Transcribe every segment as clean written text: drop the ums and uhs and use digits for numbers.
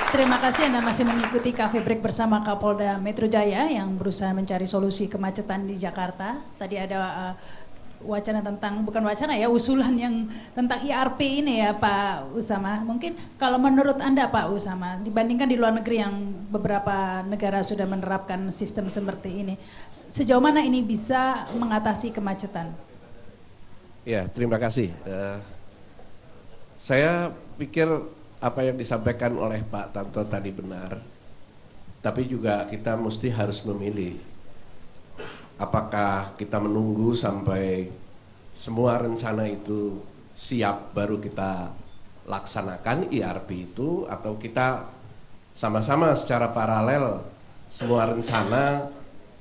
Terima kasih Anda masih mengikuti Cafe Break bersama Kapolda Metro Jaya yang berusaha mencari solusi kemacetan di Jakarta. Tadi ada wacana tentang, bukan wacana ya, usulan yang tentang ERP ini ya Pak Usama. Mungkin kalau menurut Anda Pak Usama, dibandingkan di luar negeri yang beberapa negara sudah menerapkan sistem seperti ini, sejauh mana ini bisa mengatasi kemacetan? Ya, terima kasih. Saya pikir apa yang disampaikan oleh Pak Tanto tadi benar, tapi juga kita mesti harus memilih. Apakah kita menunggu sampai semua rencana itu siap baru kita laksanakan ERP itu, atau kita sama-sama secara paralel semua rencana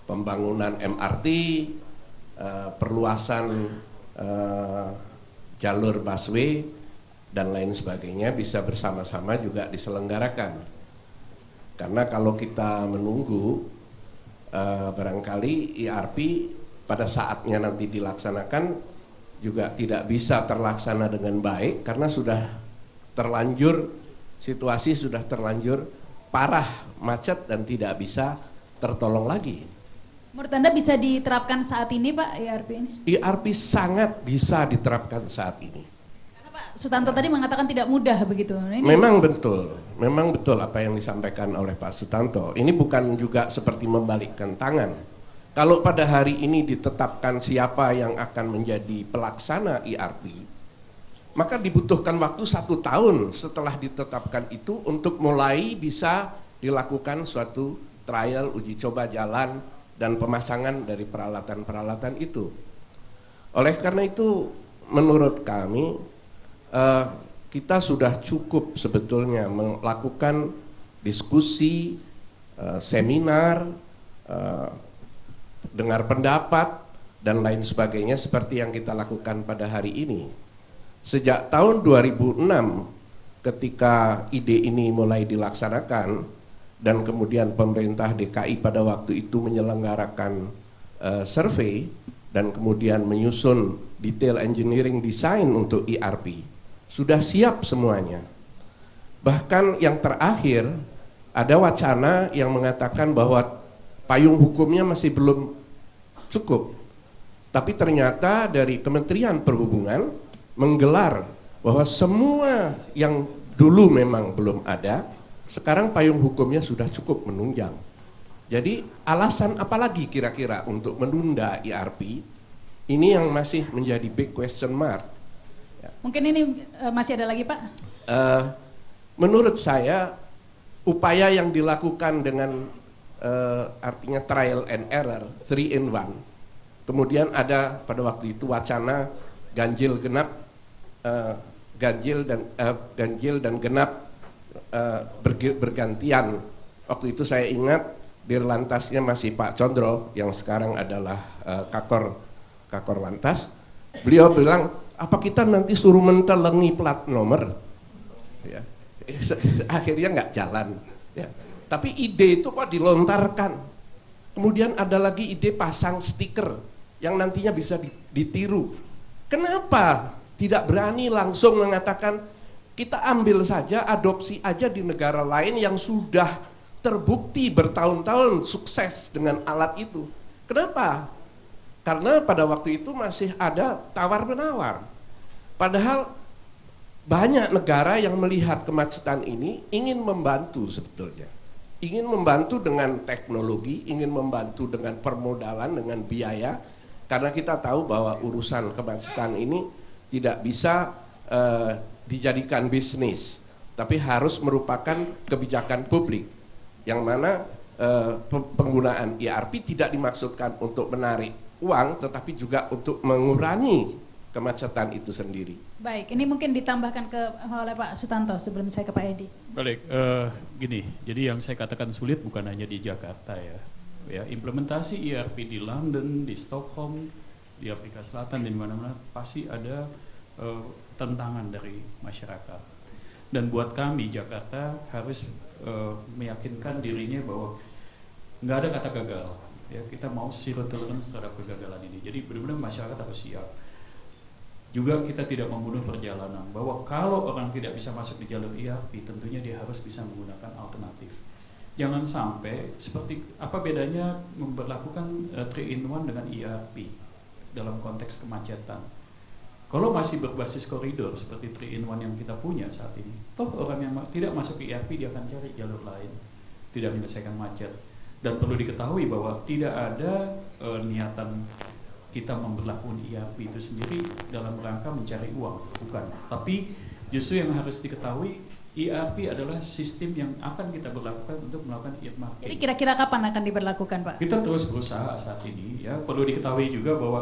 pembangunan MRT, perluasan jalur busway dan lain sebagainya bisa bersama-sama juga diselenggarakan. Karena kalau kita menunggu, barangkali ERP pada saatnya nanti dilaksanakan juga tidak bisa terlaksana dengan baik karena sudah terlanjur, situasi sudah terlanjur parah, macet dan tidak bisa tertolong lagi. Menurut Anda bisa diterapkan saat ini Pak ERP ini? ERP sangat bisa diterapkan saat ini. Pak Sutanto tadi mengatakan tidak mudah begitu. Memang betul apa yang disampaikan oleh Pak Sutanto. Ini bukan juga seperti membalikkan tangan. Kalau pada hari ini ditetapkan siapa yang akan menjadi pelaksana ERP, maka dibutuhkan waktu 1 tahun setelah ditetapkan itu untuk mulai bisa dilakukan suatu trial, uji coba jalan, dan pemasangan dari peralatan-peralatan itu. Oleh karena itu, menurut kami, kita sudah cukup sebetulnya melakukan diskusi, seminar, dengar pendapat, dan lain sebagainya seperti yang kita lakukan pada hari ini. Sejak tahun 2006 ketika ide ini mulai dilaksanakan dan kemudian pemerintah DKI pada waktu itu menyelenggarakan survei dan kemudian menyusun detail engineering design untuk ERP. Sudah siap semuanya. Bahkan yang terakhir ada wacana yang mengatakan bahwa payung hukumnya masih belum cukup. Tapi ternyata dari Kementerian Perhubungan menggelar bahwa semua yang dulu memang belum ada, sekarang payung hukumnya sudah cukup menunjang. Jadi alasan apa lagi kira-kira untuk menunda ERP? Ini yang masih menjadi big question mark. Mungkin ini masih ada lagi Pak? Menurut saya upaya yang dilakukan dengan artinya trial and error, 3 in 1. Kemudian ada pada waktu itu wacana ganjil dan genap bergantian. Waktu itu saya ingat Dirlantasnya masih Pak Condro yang sekarang adalah Kakor Lantas. Beliau bilang, apa kita nanti suruh mentelengi plat nomor? Ya. Akhirnya nggak jalan. Ya. Tapi ide itu kok dilontarkan. Kemudian ada lagi ide pasang stiker yang nantinya bisa ditiru. Kenapa tidak berani langsung mengatakan kita ambil saja, adopsi aja di negara lain yang sudah terbukti bertahun-tahun sukses dengan alat itu? Kenapa? Karena pada waktu itu masih ada tawar-menawar. Padahal banyak negara yang melihat kemacetan ini ingin membantu sebetulnya. Ingin membantu dengan teknologi, ingin membantu dengan permodalan, dengan biaya. Karena kita tahu bahwa urusan kemacetan ini tidak bisa dijadikan bisnis. Tapi harus merupakan kebijakan publik. Yang mana penggunaan ERP tidak dimaksudkan untuk menarik uang, tetapi juga untuk mengurangi kemacetan itu sendiri. Baik, ini mungkin ditambahkan oleh Pak Sutanto sebelum saya ke Pak Edi. Baik, gini, jadi yang saya katakan sulit bukan hanya di Jakarta ya. Implementasi ERP di London, di Stockholm, di Afrika Selatan, di mana-mana pasti ada tantangan dari masyarakat. Dan buat kami Jakarta harus meyakinkan dirinya bahwa nggak ada kata gagal. Ya, kita mau zero tolerance terhadap kegagalan ini. Jadi benar-benar masyarakat harus siap. Juga kita tidak membunuh perjalanan, bahwa kalau orang tidak bisa masuk di jalur ERP, tentunya dia harus bisa menggunakan alternatif. Jangan sampai seperti apa bedanya memperlakukan 3-in-1 dengan ERP dalam konteks kemacetan. Kalau masih berbasis koridor seperti 3-in-1 yang kita punya saat ini, toh orang yang tidak masuk ERP dia akan cari jalur lain, tidak menyelesaikan macet. Dan perlu diketahui bahwa tidak ada niatan kita memberlakukan ERP itu sendiri dalam rangka mencari uang, bukan. Tapi justru yang harus diketahui, ERP adalah sistem yang akan kita berlakukan untuk melakukan earmarking. Jadi kira-kira kapan akan diberlakukan, Pak? Kita terus berusaha saat ini, ya. Perlu diketahui juga bahwa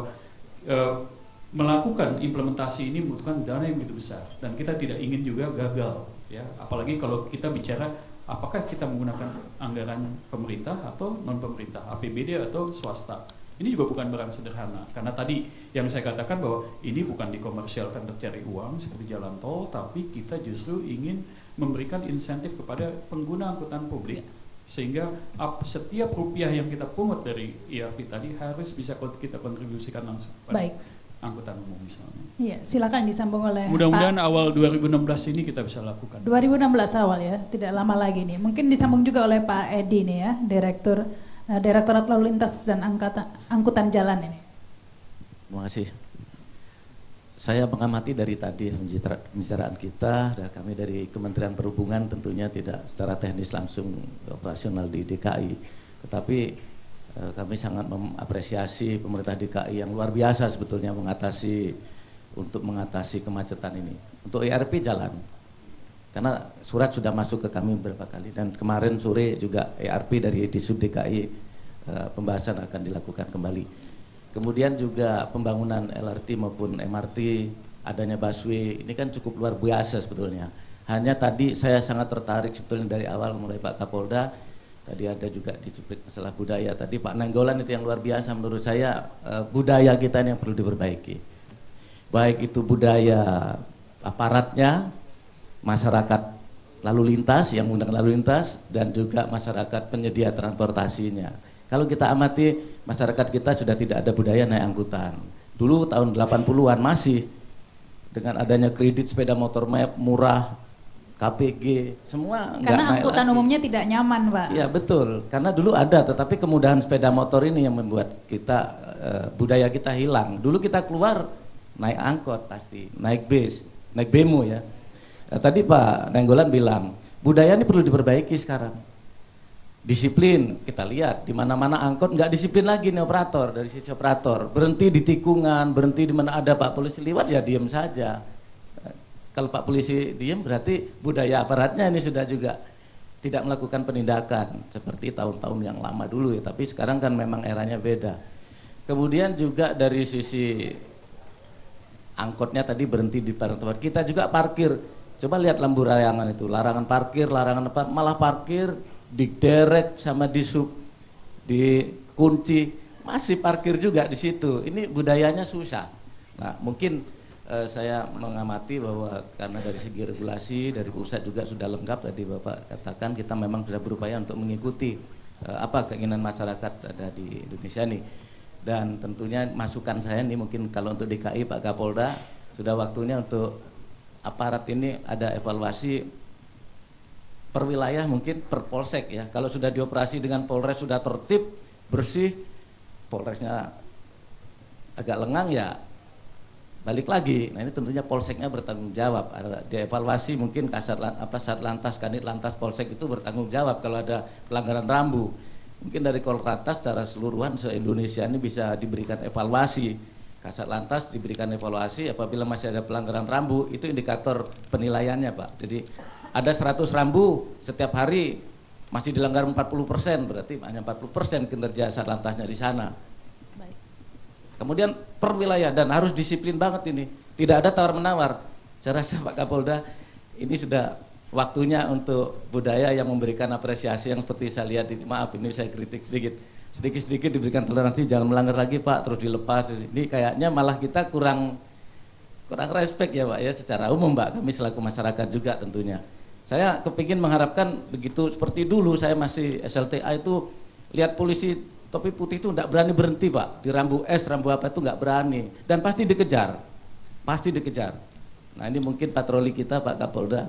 melakukan implementasi ini membutuhkan dana yang begitu besar, dan kita tidak ingin juga gagal, ya. Apalagi kalau kita bicara apakah kita menggunakan anggaran pemerintah atau non pemerintah, APBD atau swasta. Ini juga bukan barang sederhana, karena tadi yang saya katakan bahwa ini bukan dikomersialkan untuk cari uang seperti jalan tol, tapi kita justru ingin memberikan insentif kepada pengguna angkutan publik, sehingga setiap rupiah yang kita pungut dari ERP tadi harus bisa kita kontribusikan langsung pada angkutan umum misalnya. Iya, silakan disambung oleh mudah-mudahan awal 2016 ini kita bisa lakukan. 2016 awal ya, tidak lama lagi nih. Mungkin disambung juga oleh Pak Edi nih ya, Direktorat Lalu Lintas dan Angkutan Jalan ini. Terima kasih. Saya mengamati dari tadi pembicaraan kita, dan kami dari Kementerian Perhubungan tentunya tidak secara teknis langsung operasional di DKI, tetapi kami sangat mengapresiasi pemerintah DKI yang luar biasa sebetulnya mengatasi kemacetan ini. Untuk ERP jalan, karena surat sudah masuk ke kami beberapa kali, dan kemarin sore juga ERP dari Disub DKI pembahasan akan dilakukan kembali. Kemudian juga pembangunan LRT maupun MRT, adanya busway, ini kan cukup luar biasa sebetulnya. Hanya tadi saya sangat tertarik sebetulnya dari awal mulai Pak Kapolda, tadi ada juga dicuplik masalah budaya, tadi Pak Nainggolan itu yang luar biasa menurut saya, budaya kita ini yang perlu diperbaiki. Baik itu budaya aparatnya, masyarakat lalu lintas yang menggunakan lalu lintas, dan juga masyarakat penyedia transportasinya. Kalau kita amati, masyarakat kita sudah tidak ada budaya naik angkutan. Dulu tahun 80-an masih dengan adanya kredit sepeda motor murah, KPG, semua nggak naik. Karena angkutan umumnya tidak nyaman, Pak. Iya betul, karena dulu ada, tetapi kemudahan sepeda motor ini yang membuat kita budaya kita hilang. Dulu kita keluar naik angkot pasti, naik bis, naik bemo ya. Tadi Pak Nainggolan bilang, budaya ini perlu diperbaiki sekarang. Disiplin, kita lihat di mana-mana angkot nggak disiplin lagi nih operator, dari sisi operator. Berhenti di tikungan, berhenti di mana ada Pak Polisi lewat ya diam saja. Kalau Pak Polisi diam berarti budaya aparatnya ini sudah juga tidak melakukan penindakan seperti tahun-tahun yang lama dulu ya, tapi sekarang kan memang eranya beda. Kemudian juga dari sisi angkotnya tadi berhenti di tempat, kita juga parkir. Coba lihat lampu layangan itu, larangan parkir, larangan apa, malah parkir diderek sama disub, dikunci, masih parkir juga di situ. Ini budayanya susah. Nah, mungkin saya mengamati bahwa karena dari segi regulasi dari pusat juga sudah lengkap, tadi Bapak katakan kita memang sudah berupaya untuk mengikuti apa keinginan masyarakat ada di Indonesia ini. Dan tentunya masukan saya ini mungkin kalau untuk DKI Pak Kapolda sudah waktunya untuk aparat ini ada evaluasi per wilayah, mungkin per polsek ya. Kalau sudah dioperasi dengan Polres sudah tertib, bersih, Polresnya agak lengang ya balik lagi. Nah ini tentunya polseknya bertanggung jawab. Ada dievaluasi mungkin Satlantas, Kanit Lantas Polsek itu bertanggung jawab kalau ada pelanggaran rambu. Mungkin dari Kolrantas secara seluruhan se-Indonesia ini bisa diberikan evaluasi. Kasat Lantas diberikan evaluasi apabila masih ada pelanggaran rambu, itu indikator penilaiannya Pak. Jadi ada 100 rambu setiap hari masih dilanggar 40%, berarti hanya 40% kinerja Satlantasnya di sana. Baik. Kemudian per wilayah, dan harus disiplin banget ini, tidak ada tawar-menawar. Saya rasa Pak Kapolda ini sudah waktunya untuk budaya yang memberikan apresiasi yang seperti saya lihat ini. Maaf ini saya kritik sedikit diberikan toleransi, jangan melanggar lagi Pak, terus dilepas. Ini kayaknya malah kita kurang respect ya Pak ya, secara umum Pak, kami selaku masyarakat juga tentunya. Saya kepingin mengharapkan begitu seperti dulu saya masih SLTA itu, lihat polisi topi putih itu tidak berani berhenti Pak, di rambu S, rambu apa itu nggak berani, dan pasti dikejar. pasti dikejar. Nah ini mungkin patroli kita Pak Kapolda,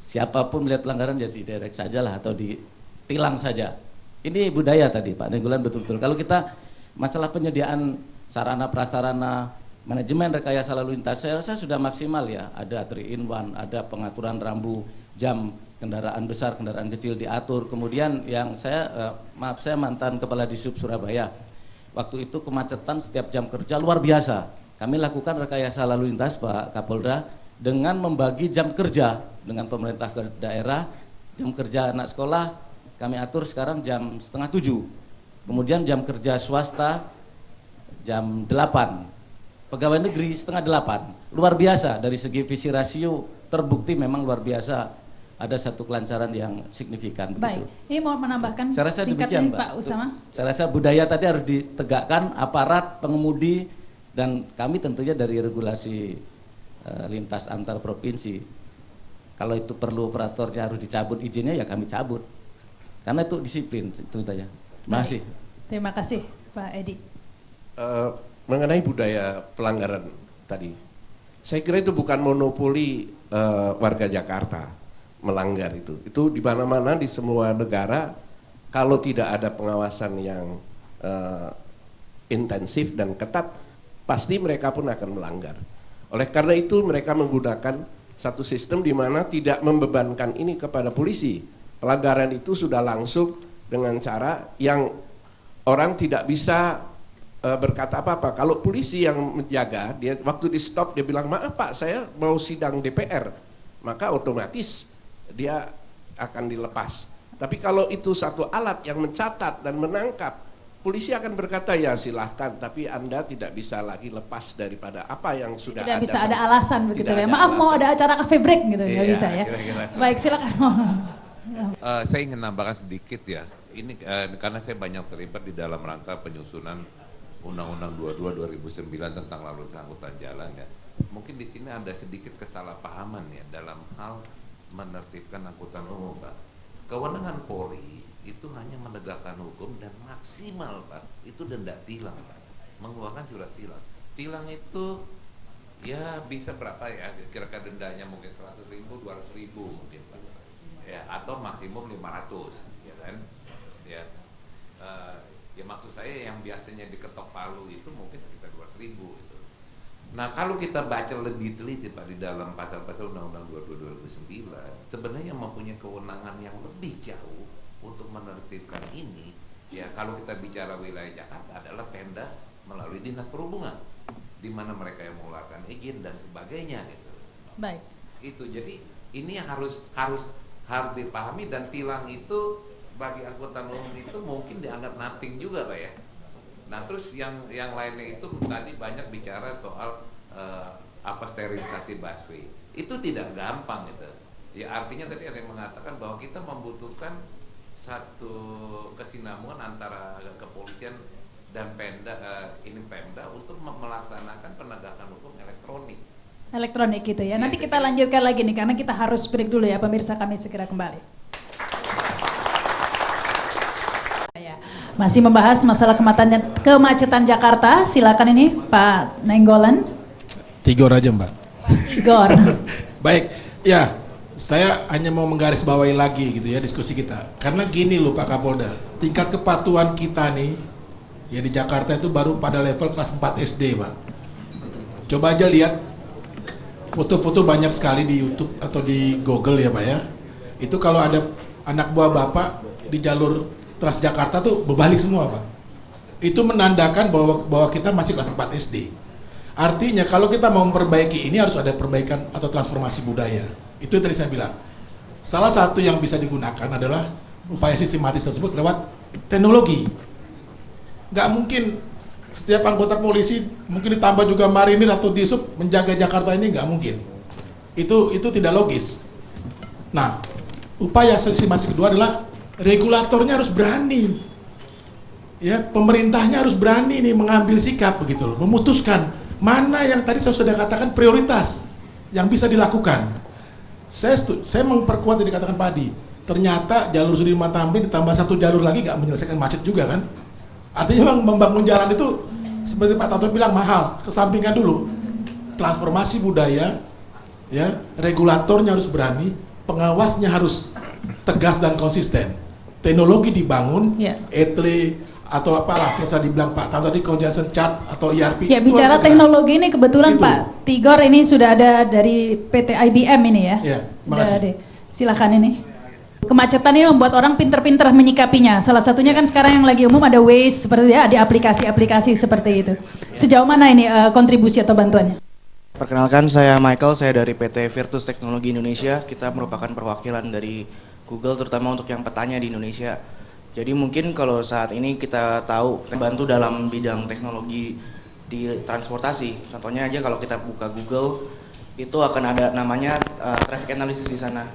siapapun melihat pelanggaran jadi direct saja lah atau ditilang saja. Ini budaya tadi Pak Nenggolan betul-betul. Kalau kita masalah penyediaan sarana prasarana, manajemen rekayasa lalu lintas saya rasa sudah maksimal ya. Ada 3-in-1, ada pengaturan rambu, jam kendaraan besar, kendaraan kecil diatur. Kemudian yang saya mantan Kepala Disub Surabaya. Waktu itu kemacetan setiap jam kerja luar biasa. Kami lakukan rekayasa lalu lintas Pak Kapolda dengan membagi jam kerja dengan pemerintah daerah. Jam kerja anak sekolah kami atur sekarang jam 6:30. Kemudian jam kerja swasta jam 8. Pegawai negeri 7:30. Luar biasa dari segi visi rasio terbukti memang luar biasa. Ada satu kelancaran yang signifikan. Baik, begitu. ini mau menambahkan Saya rasa singkatnya demikian, Pak Usama. Saya rasa budaya tadi harus ditegakkan, aparat, pengemudi, dan kami tentunya dari regulasi lintas antar provinsi. Kalau itu perlu operatornya harus dicabut izinnya, ya kami cabut. Karena itu disiplin, itu saja. Terima kasih. Terima kasih Pak Edi. Mengenai budaya pelanggaran tadi, saya kira itu bukan monopoli warga Jakarta melanggar itu di mana-mana di semua negara. Kalau tidak ada pengawasan yang intensif dan ketat, pasti mereka pun akan melanggar. Oleh karena itu mereka menggunakan satu sistem di mana tidak membebankan ini kepada polisi. Pelanggaran itu sudah langsung dengan cara yang orang tidak bisa berkata apa-apa. Kalau polisi yang menjaga, dia waktu di stop dia bilang, maaf Pak, saya mau sidang DPR, maka otomatis dia akan dilepas. Tapi kalau itu satu alat yang mencatat dan menangkap, polisi akan berkata ya silahkan, tapi Anda tidak bisa lagi lepas daripada apa yang sudah Tidak ada. bisa ada alasan begitu Tidak ya. ada Maaf alasan. mau ada acara cafe break gitu, nggak Iya, bisa ya. kira-kira seperti Baik, silakan. Saya ingin nambahkan sedikit ya. Ini karena saya banyak terlibat di dalam rangka penyusunan Undang-Undang 22 2009 tentang lalu lintas angkutan jalan ya. Mungkin di sini ada sedikit kesalahpahaman ya dalam hal menertibkan angkutan umum, Pak. Kewenangan Polri itu hanya menegakkan hukum dan maksimal, Pak, itu denda tilang, Pak. Mengeluarkan surat tilang. Tilang itu ya bisa berapa ya? Kira-kira dendanya mungkin 100.000, 200.000 mungkin, Pak. Ya, atau maksimum 500, ya kan? Ya. Ya maksud saya yang biasanya diketok palu itu mungkin sekitar 200.000 itu. Nah kalau kita baca lebih teliti Pak di dalam pasal-pasal Undang-Undang 22 2009 sebenarnya mempunyai kewenangan yang lebih jauh untuk menertibkan ini. Ya kalau kita bicara wilayah Jakarta adalah Pemda melalui Dinas Perhubungan, di mana mereka yang mengeluarkan izin dan sebagainya gitu. Baik. Itu jadi ini yang harus dipahami, dan tilang itu bagi angkutan umum itu mungkin dianggap nothing juga Pak ya. Nah terus yang lainnya itu tadi banyak bicara soal sterilisasi busway. Itu tidak gampang gitu. Ya artinya tadi ada yang mengatakan bahwa kita membutuhkan satu kesinambungan antara kepolisian dan Pemda untuk melaksanakan penegakan hukum elektronik. Elektronik gitu ya. Nanti Iya, kita lanjutkan lagi nih karena kita harus break dulu ya pemirsa, kami segera kembali. Ya, masih membahas masalah kemacetan Jakarta. Silakan ini Pak Nenggolan. Tigor aja Mbak. Igor. Baik, ya saya hanya mau menggarisbawahi lagi gitu ya diskusi kita. Karena gini loh Pak Kapolda, tingkat kepatuhan kita nih ya di Jakarta itu baru pada level kelas 4 SD Pak. Coba aja lihat foto-foto banyak sekali di YouTube atau di Google ya Pak ya. Itu kalau ada anak buah Bapak di jalur Transjakarta tuh berbalik semua Pak. Itu menandakan bahwa kita masih kelas 4 SD. Artinya kalau kita mau memperbaiki ini harus ada perbaikan atau transformasi budaya. Itu yang tadi saya bilang. Salah satu yang bisa digunakan adalah upaya sistematis tersebut lewat teknologi. Nggak mungkin setiap anggota polisi mungkin ditambah juga marinir atau disub menjaga Jakarta ini, nggak mungkin. Itu tidak logis. Nah, upaya sistematis kedua adalah regulatornya harus berani. Ya, pemerintahnya harus berani nih mengambil sikap begitu loh, memutuskan mana yang tadi saya sudah katakan prioritas yang bisa dilakukan. Saya memperkuat yang dikatakan Pak Adi. Ternyata jalur Sudirman Tamrin ditambah satu jalur lagi nggak menyelesaikan macet juga kan? Artinya memang membangun jalan itu seperti Pak Tato bilang mahal, kesampingkan dulu. transformasi budaya, ya, regulatornya harus berani, pengawasnya harus tegas dan konsisten. Teknologi dibangun, Ya. etle atau apalah, misalnya dibilang Pak Tam tadi congestion chart atau ERP. Ya, itu bicara harus ada. teknologi ini kebetulan Itu. Pak Tigor ini sudah ada dari PT IBM ini ya. Ya, makasih. Udah, silakan ini. Kemacetan ini membuat orang pinter-pinter menyikapinya. Salah satunya kan sekarang yang lagi umum ada Waze, seperti ya, ada aplikasi-aplikasi seperti itu. Sejauh mana ini kontribusi atau bantuannya? Perkenalkan, saya Michael, saya dari PT Virtus Teknologi Indonesia. Kita merupakan perwakilan dari Google, terutama untuk yang petanya di Indonesia. Jadi mungkin kalau saat ini kita tahu, bantu dalam bidang teknologi di transportasi. Contohnya aja kalau kita buka Google, itu akan ada namanya traffic analysis di sana.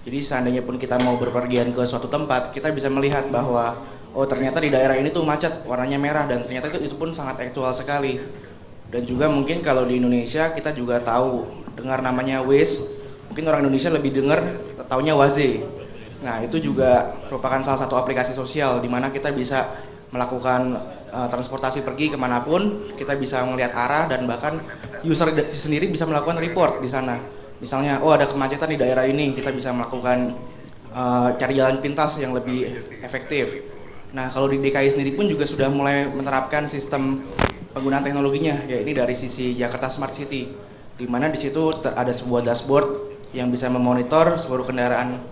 Jadi seandainya pun kita mau berpergian ke suatu tempat, kita bisa melihat bahwa oh ternyata di daerah ini tuh macet, warnanya merah, dan ternyata itu pun sangat aktual sekali. Dan juga mungkin kalau di Indonesia kita juga tahu, dengar namanya Waze, mungkin orang Indonesia lebih dengar taunya Waze. Nah itu juga merupakan salah satu aplikasi sosial di mana kita bisa melakukan transportasi pergi kemanapun, kita bisa melihat arah dan bahkan user sendiri bisa melakukan report di sana. Misalnya, oh ada kemacetan di daerah ini, kita bisa melakukan cari jalan pintas yang lebih efektif. Nah kalau di DKI sendiri pun juga sudah mulai menerapkan sistem penggunaan teknologinya, yaitu dari sisi Jakarta Smart City, di mana di situ ada sebuah dashboard yang bisa memonitor seluruh kendaraan,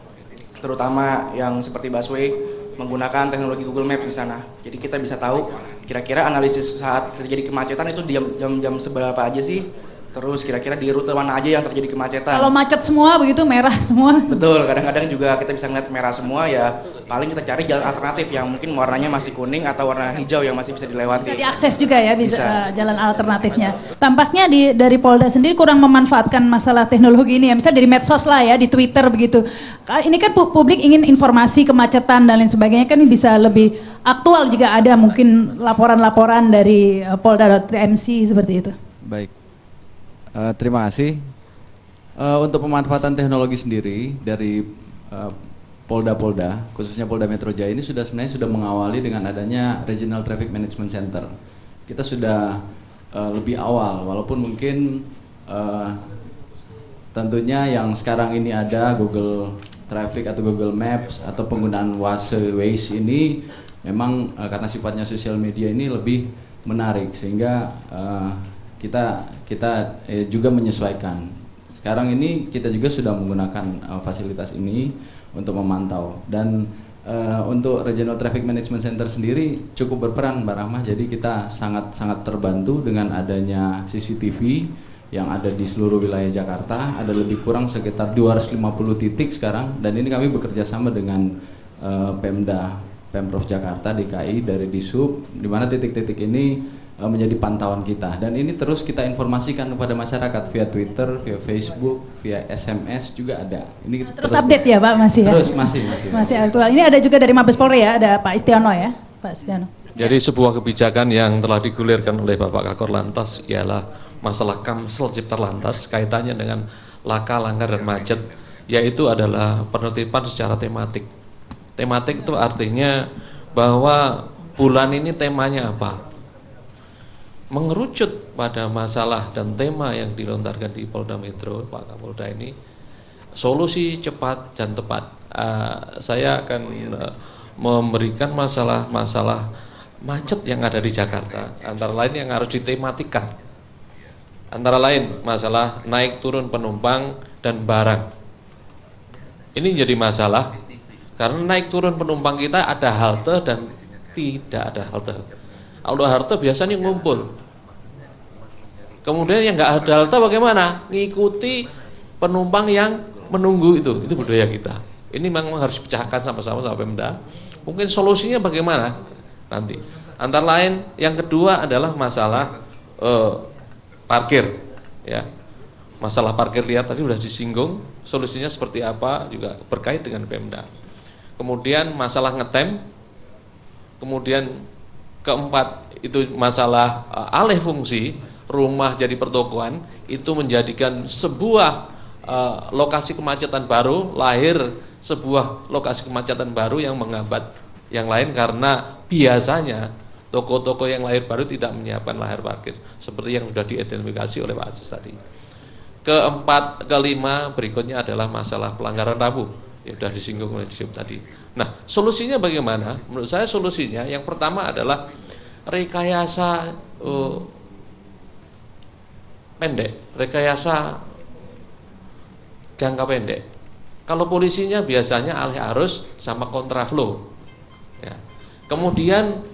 terutama yang seperti busway, menggunakan teknologi Google Maps di sana. Jadi kita bisa tahu kira-kira analisis saat terjadi kemacetan itu di jam-jam seberapa aja sih, terus kira-kira di rute mana aja yang terjadi kemacetan. Kalau macet semua begitu, merah semua. Betul, kadang-kadang juga kita bisa ngeliat merah semua, ya paling kita cari jalan alternatif yang mungkin warnanya masih kuning atau warna hijau yang masih bisa dilewati. Bisa diakses juga ya, bisa, Bisa. jalan alternatifnya. Tampaknya dari Polda sendiri kurang memanfaatkan masalah teknologi ini ya, misalnya dari medsos lah ya, di Twitter begitu. Ini kan publik ingin informasi kemacetan dan lain sebagainya, kan bisa lebih aktual jika ada mungkin laporan-laporan dari polda.tmc seperti itu. Baik, terima kasih. Untuk pemanfaatan teknologi sendiri dari Polda-Polda, khususnya Polda Metro Jaya ini sebenarnya sudah mengawali dengan adanya Regional Traffic Management Center. Kita sudah lebih awal, walaupun mungkin tentunya yang sekarang ini ada Google Traffic atau Google Maps atau penggunaan Waze ini memang karena sifatnya sosial media ini lebih menarik, sehingga kita juga menyesuaikan. Sekarang ini kita juga sudah menggunakan fasilitas ini untuk memantau, dan untuk Regional Traffic Management Center sendiri cukup berperan, Mbak Rahmah. Jadi kita sangat terbantu dengan adanya CCTV yang ada di seluruh wilayah Jakarta. Ada lebih kurang sekitar 250 titik sekarang, dan ini kami bekerja sama dengan Pemprov Jakarta, DKI, dari Dishub, di mana titik-titik ini menjadi pantauan kita, dan ini terus kita informasikan kepada masyarakat via Twitter, via Facebook, via SMS juga ada. Ini Terus update ya Pak, masih ya? Terus masih Aktual. Ini ada juga dari Mabes Polri ya, ada Pak Istiono ya, Pak Istiono. Jadi sebuah kebijakan yang telah digulirkan oleh Bapak Kakor Lantas ialah masalah Kamsel Cipta Lantas kaitannya dengan laka, langgar, dan macet, yaitu adalah penertiban secara tematik. Tematik itu artinya bahwa bulan ini temanya apa? Mengerucut pada masalah dan tema yang dilontarkan di Polda Metro, Pak Kapolda ini, solusi cepat dan tepat. Saya akan memberikan masalah-masalah macet yang ada di Jakarta, antara lain yang harus ditematikan. Antara lain masalah naik turun penumpang dan barang. Ini jadi masalah karena naik turun penumpang kita ada halte dan tidak ada halte. Kalau halte biasanya ngumpul. Kemudian yang nggak ada halte bagaimana? Ngikuti penumpang yang menunggu itu budaya kita. Ini memang harus dipecahkan sama-sama sama Pemda. Mungkin solusinya bagaimana nanti? Antara lain yang kedua adalah masalah parkir, ya. Masalah parkir liar tadi sudah disinggung. Solusinya seperti apa juga berkait dengan Pemda. Kemudian masalah ngetem. Kemudian keempat itu masalah alih fungsi rumah jadi pertokoan, itu menjadikan sebuah lokasi kemacetan baru, lahir sebuah lokasi kemacetan baru yang menghambat yang lain, karena biasanya toko-toko yang lahir baru tidak menyiapkan lahan parkir seperti yang sudah diidentifikasi oleh Pak Aziz tadi. Kelima berikutnya adalah masalah pelanggaran rambu yang sudah disinggung oleh Disip tadi. Nah, solusinya bagaimana? Menurut saya solusinya yang pertama adalah rekayasa pendek, rekayasa jangka pendek. Kalau polisinya biasanya alih arus sama kontraflow. Ya. Kemudian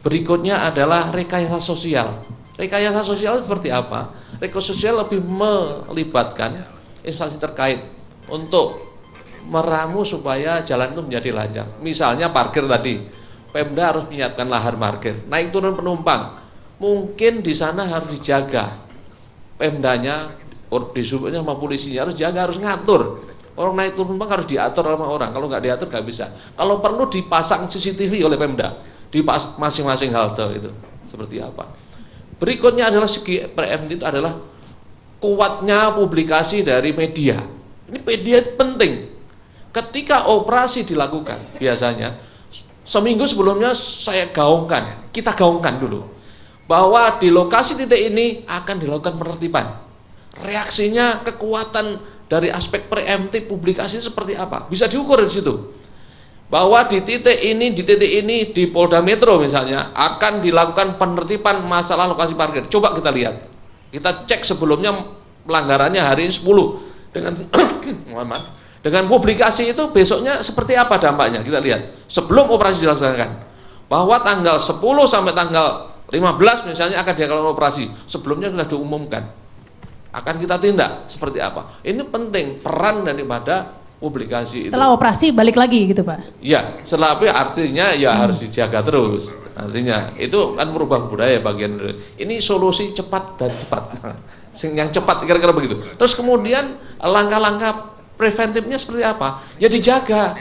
berikutnya adalah rekayasa sosial. Rekayasa sosial seperti apa? Rekayasa sosial lebih melibatkan instansi terkait untuk meramu supaya jalan itu menjadi lancar. Misalnya parkir tadi, Pemda harus menyiapkan lahan parkir, naik turun penumpang, mungkin di sana harus dijaga. Pemdanya, disubnya sama polisinya harus jaga, harus ngatur. Orang naik turun penumpang harus diatur sama orang. Kalau nggak diatur nggak bisa. Kalau perlu dipasang CCTV oleh Pemda di masing-masing halte itu. Seperti apa? Berikutnya adalah segi preemptif, itu adalah kuatnya publikasi dari media. Ini media itu penting. Ketika operasi dilakukan, biasanya seminggu sebelumnya kita gaungkan dulu bahwa di lokasi titik ini akan dilakukan penertiban. Reaksinya, kekuatan dari aspek preemptif publikasi seperti apa? Bisa diukur di situ. Bahwa di titik ini di Polda Metro misalnya akan dilakukan penertiban masalah lokasi parkir. Coba kita lihat. Kita cek sebelumnya pelanggarannya hari ini 10 dengan publikasi itu besoknya seperti apa dampaknya, kita lihat. Sebelum operasi dilaksanakan. Bahwa tanggal 10 sampai tanggal 15 misalnya akan dilakukan operasi. Sebelumnya sudah diumumkan. Akan kita tindak seperti apa. Ini penting peran daripada publikasi setelah itu. operasi balik lagi gitu Pak? Ya, setelah artinya ya harus dijaga terus. Artinya itu kan merubah budaya bagian dari. Ini solusi cepat dan cepat. Yang cepat kira-kira begitu. Terus kemudian langkah-langkah preventifnya seperti apa? Ya dijaga.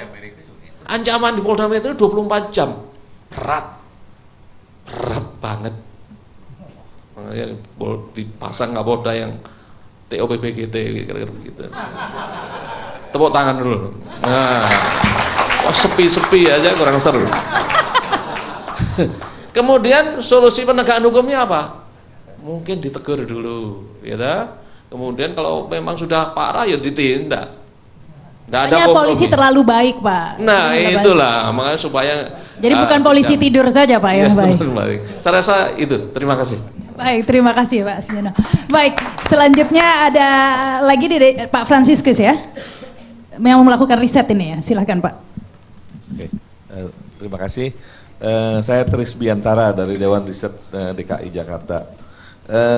Ancaman di Polda Metro 24 jam. Berat banget. Makanya dipasang Kapolda yang TOPBGT kira-kira begitu. Tepuk tangan dulu. Nah, sepi-sepi aja kurang seru. Kemudian solusi penegakan hukumnya apa? Mungkin ditegur dulu, ya. Kemudian kalau memang sudah parah ya ditindak. Nggak ada kompromi. Polisi terlalu baik Pak. Nah itulah makanya supaya. Jadi bukan polisi tidur saja Pak ya, baik. Saya rasa itu. Terima kasih. Baik, terima kasih Pak Sugiono. Baik, selanjutnya ada lagi Pak Franciscus ya, yang melakukan riset ini ya, silahkan Pak. Oke, terima kasih. Saya Tris Biantara dari Dewan Riset DKI Jakarta.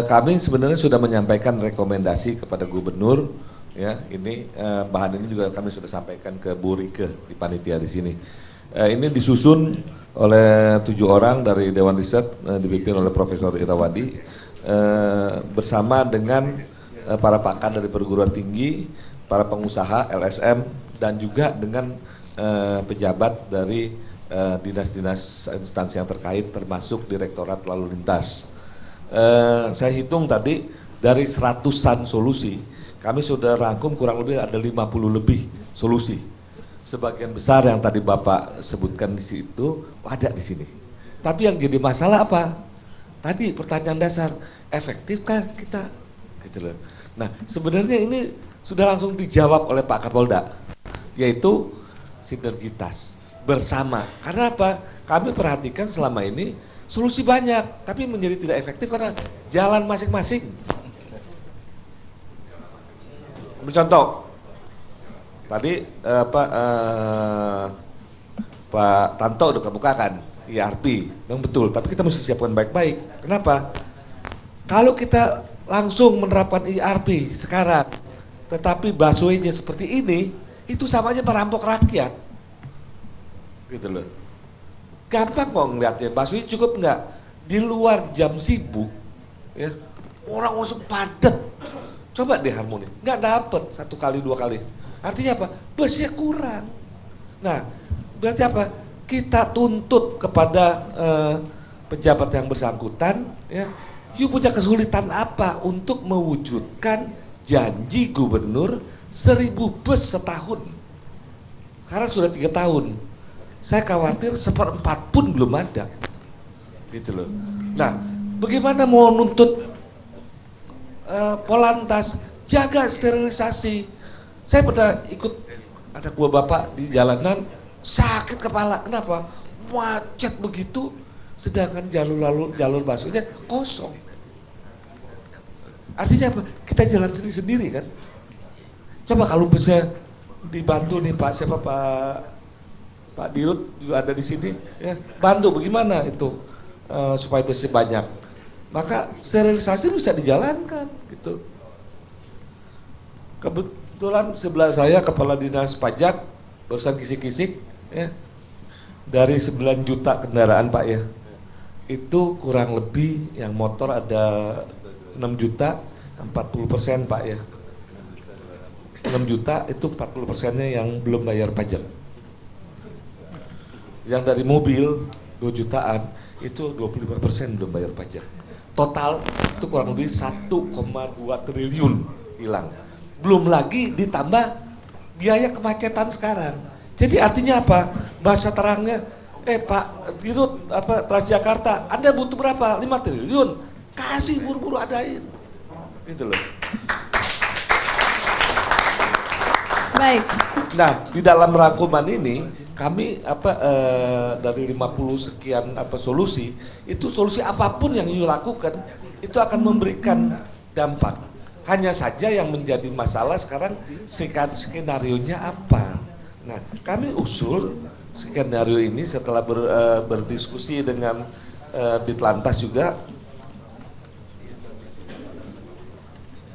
Kami sebenarnya sudah menyampaikan rekomendasi kepada Gubernur. Ya, ini bahan ini juga kami sudah sampaikan ke Bu Rike di panitia di sini. Ini disusun oleh 7 orang dari Dewan Riset dipimpin oleh Profesor Irawadi bersama dengan para pakar dari perguruan tinggi, para pengusaha LSM dan juga dengan pejabat dari dinas-dinas instansi yang terkait termasuk Direktorat Lalu Lintas. Saya hitung tadi dari 100-an solusi kami sudah rangkum kurang lebih ada 50 lebih solusi. Sebagian besar yang tadi Bapak sebutkan di situ ada di sini. Tapi yang jadi masalah apa? Tadi pertanyaan dasar, efektifkah kita? Gitu loh. Nah, sebenarnya ini sudah langsung dijawab oleh Pak Kapolda, yaitu sinergitas bersama. Karena apa? Kami perhatikan selama ini solusi banyak, tapi menjadi tidak efektif karena jalan masing-masing. Contoh, tadi Pak Tanto udah kemukakan ERP, memang betul, tapi kita mesti siapkan baik-baik. Kenapa? Kalau kita langsung menerapkan ERP sekarang, tetapi busway-nya seperti ini, itu sama aja merampok rakyat, gitu loh. Gampang kok ngeliatnya, busway cukup nggak? Di luar jam sibuk, ya orang langsung padat. Coba deh harmoni, nggak dapet 1 kali 2 kali. Artinya apa? Busnya kurang. Nah, berarti apa? Kita tuntut kepada pejabat yang bersangkutan, ya, you punya kesulitan apa untuk mewujudkan janji gubernur 1000 bus setahun? Karena sudah 3 tahun. Saya khawatir 1/4 pun belum ada. gitu loh. Nah, bagaimana mau nuntut Polantas jaga sterilisasi? Saya pernah ikut, ada dua bapak di jalanan sakit kepala. Kenapa? Macet begitu, sedangkan jalur busway-nya kosong. Artinya apa? Kita jalan sendiri-sendiri kan. Coba kalau bisa dibantu nih Pak, siapa Pak Dirut juga ada di sini, ya, bantu bagaimana itu supaya bersih banyak. Maka sterilisasi bisa dijalankan gitu. Kebetulan sebelah saya kepala dinas pajak barusan kisik-kisik, ya, dari 9 juta kendaraan Pak ya, itu kurang lebih yang motor ada 6 juta, 40% Pak ya. 6 juta itu 40%-nya yang belum bayar pajak. Yang dari mobil 2 jutaan itu 25% belum bayar pajak. Total itu kurang lebih 1,2 triliun hilang. Belum lagi ditambah biaya kemacetan sekarang. Jadi artinya apa? Bahasa terangnya, Pak Dirut Transjakarta, Anda butuh berapa? 5 triliun. Kasih buru-buru adain. Gitu loh. Baik. Nah, di dalam rangkuman ini kami dari 50 sekian solusi, itu solusi apapun yang lakukan itu akan memberikan dampak. Hanya saja yang menjadi masalah sekarang skenario-nya apa. Nah, kami usul skenario ini setelah berdiskusi dengan Ditlantas juga.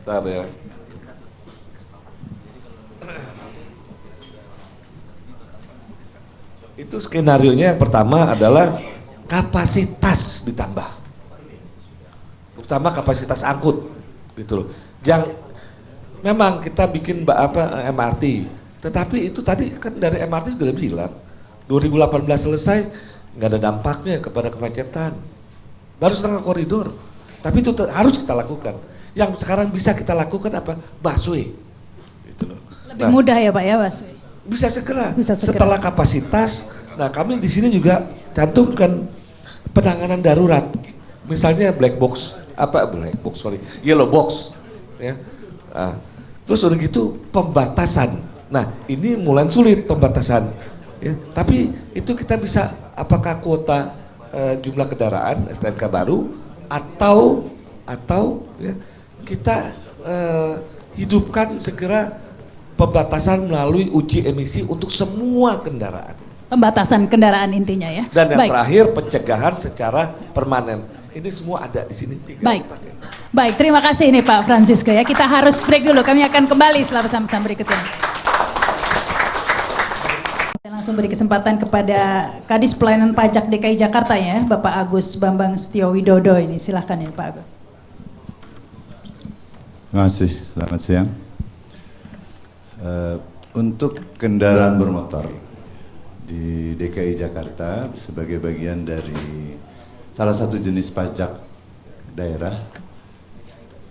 Bentar ya. Itu skenarionya yang pertama adalah kapasitas ditambah, terutama kapasitas angkut, gitu loh. Yang memang kita bikin MRT, tetapi itu tadi kan dari MRT juga udah bilang 2018 selesai nggak ada dampaknya kepada kemacetan, baru setengah koridor. Tapi itu harus kita lakukan. Yang sekarang bisa kita lakukan apa? Busway, gitu loh. Lebih mudah ya Pak ya busway. Bisa segera. Setelah kapasitas. Nah, kami di sini juga cantumkan penanganan darurat. Misalnya yellow box, ya. Nah, terus udah gitu pembatasan. Nah, ini mulai sulit pembatasan, ya. Tapi itu kita bisa apakah kuota jumlah kendaraan STNK baru atau ya, kita hidupkan segera pembatasan melalui uji emisi untuk semua kendaraan. Pembatasan kendaraan intinya ya. Dan yang terakhir pencegahan secara permanen. Ini semua ada di sini. Baik, terima kasih nih Pak Francisco ya. Kita harus break dulu. Kami akan kembali setelah pesan-pesan berikut ini. Saya langsung beri kesempatan kepada Kadis Pelayanan Pajak DKI Jakarta ya, Bapak Agus Bambang Setio Widodo ini. Silahkan ya Pak Agus. Terima kasih. Selamat siang. Untuk kendaraan bermotor di DKI Jakarta sebagai bagian dari salah satu jenis pajak daerah,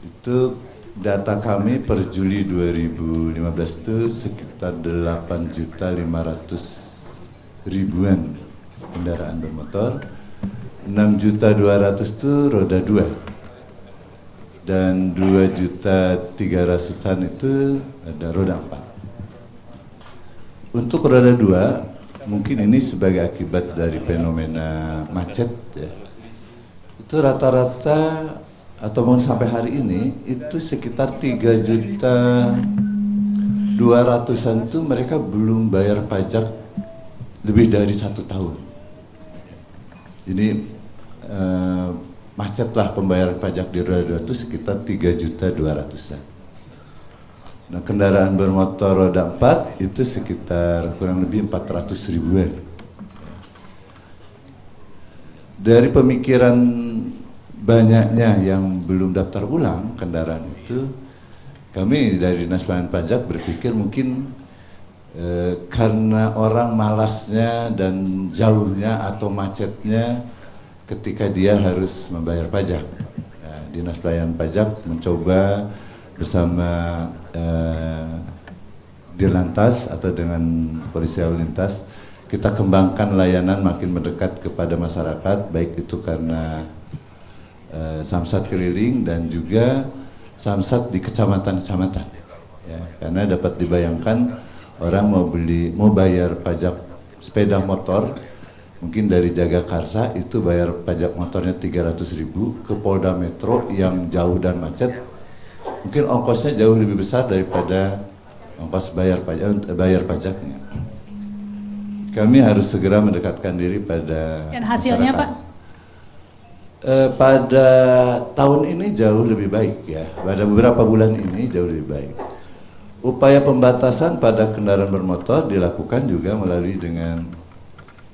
itu data kami per Juli 2015 itu sekitar 8.500.000-an kendaraan bermotor, 6.200.000 itu roda 2 dan 2.300.000-an itu ada roda 4. Untuk roda 2 mungkin ini sebagai akibat dari fenomena macet ya. Itu rata-rata ataupun sampai hari ini itu sekitar 3.200.000-an itu mereka belum bayar pajak lebih dari 1 tahun. Jadi macetlah pembayaran pajak di roda 2 itu sekitar 3.200.000-an. Nah, kendaraan bermotor roda 4 itu sekitar kurang lebih 400.000-an. Dari pemikiran banyaknya yang belum daftar ulang kendaraan itu, kami dari Dinas Pelayanan Pajak berpikir mungkin karena orang malasnya dan jauhnya atau macetnya ketika dia harus membayar pajak. Nah, Dinas Pelayanan Pajak mencoba bersama Dirlantas atau dengan Polisi Lalu Lintas kita kembangkan layanan makin mendekat kepada masyarakat, baik itu karena samsat keliling dan juga samsat di kecamatan-kecamatan. Ya, karena dapat dibayangkan orang mau bayar pajak sepeda motor, mungkin dari Jagakarsa itu bayar pajak motornya 300.000 ke Polda Metro yang jauh dan macet, mungkin ongkosnya jauh lebih besar daripada ongkos bayar pajaknya. Kami harus segera mendekatkan diri pada Dan hasilnya masyarakat. Pak? Pada tahun ini jauh lebih baik ya. Pada beberapa bulan ini jauh lebih baik. Upaya pembatasan pada kendaraan bermotor dilakukan juga melalui dengan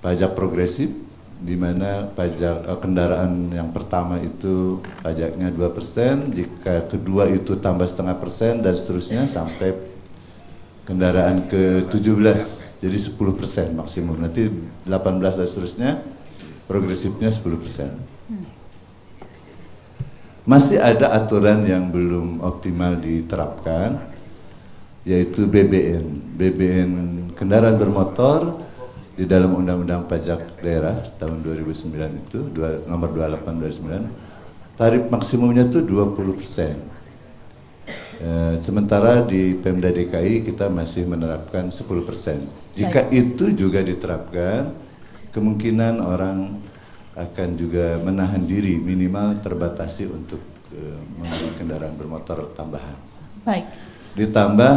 pajak progresif, di mana pajak kendaraan yang pertama itu pajaknya 2%, jika kedua itu tambah 0,5% dan seterusnya sampai kendaraan ke-17. Jadi 10% maksimum, nanti 18 dan seterusnya progresifnya 10%. Masih ada aturan yang belum optimal diterapkan, yaitu BBN kendaraan bermotor di dalam Undang-Undang Pajak Daerah tahun 2009 itu, nomor 28/2009, tarif maksimumnya itu 20%. Sementara di Pemda DKI kita masih menerapkan 10%. Jika itu juga diterapkan, kemungkinan orang akan juga menahan diri, minimal terbatasi untuk membeli kendaraan bermotor tambahan. Baik. Ditambah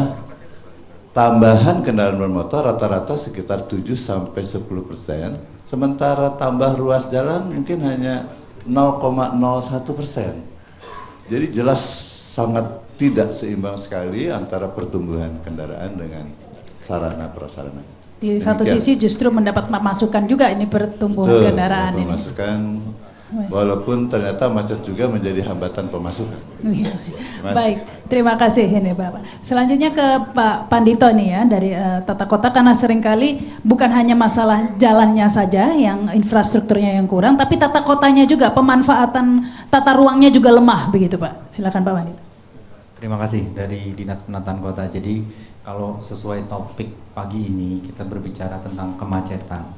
tambahan kendaraan bermotor rata-rata sekitar 7-10%, sementara tambah ruas jalan mungkin hanya 0,01%. Jadi jelas sangat tidak seimbang sekali antara pertumbuhan kendaraan dengan sarana prasarana. Di satu sisi justru mendapat masukan juga ini pertumbuhan kendaraan ini. Pemasukan, walaupun ternyata macet juga menjadi hambatan pemasukan. Baik, terima kasih ini Bapak. Selanjutnya ke Pak Pandito nih ya dari Tata Kota, karena seringkali bukan hanya masalah jalannya saja yang infrastrukturnya yang kurang, tapi tata kotanya juga, pemanfaatan tata ruangnya juga lemah begitu Pak. Silakan Pak Pandito. Terima kasih dari Dinas Penataan Kota. Jadi kalau sesuai topik pagi ini kita berbicara tentang kemacetan.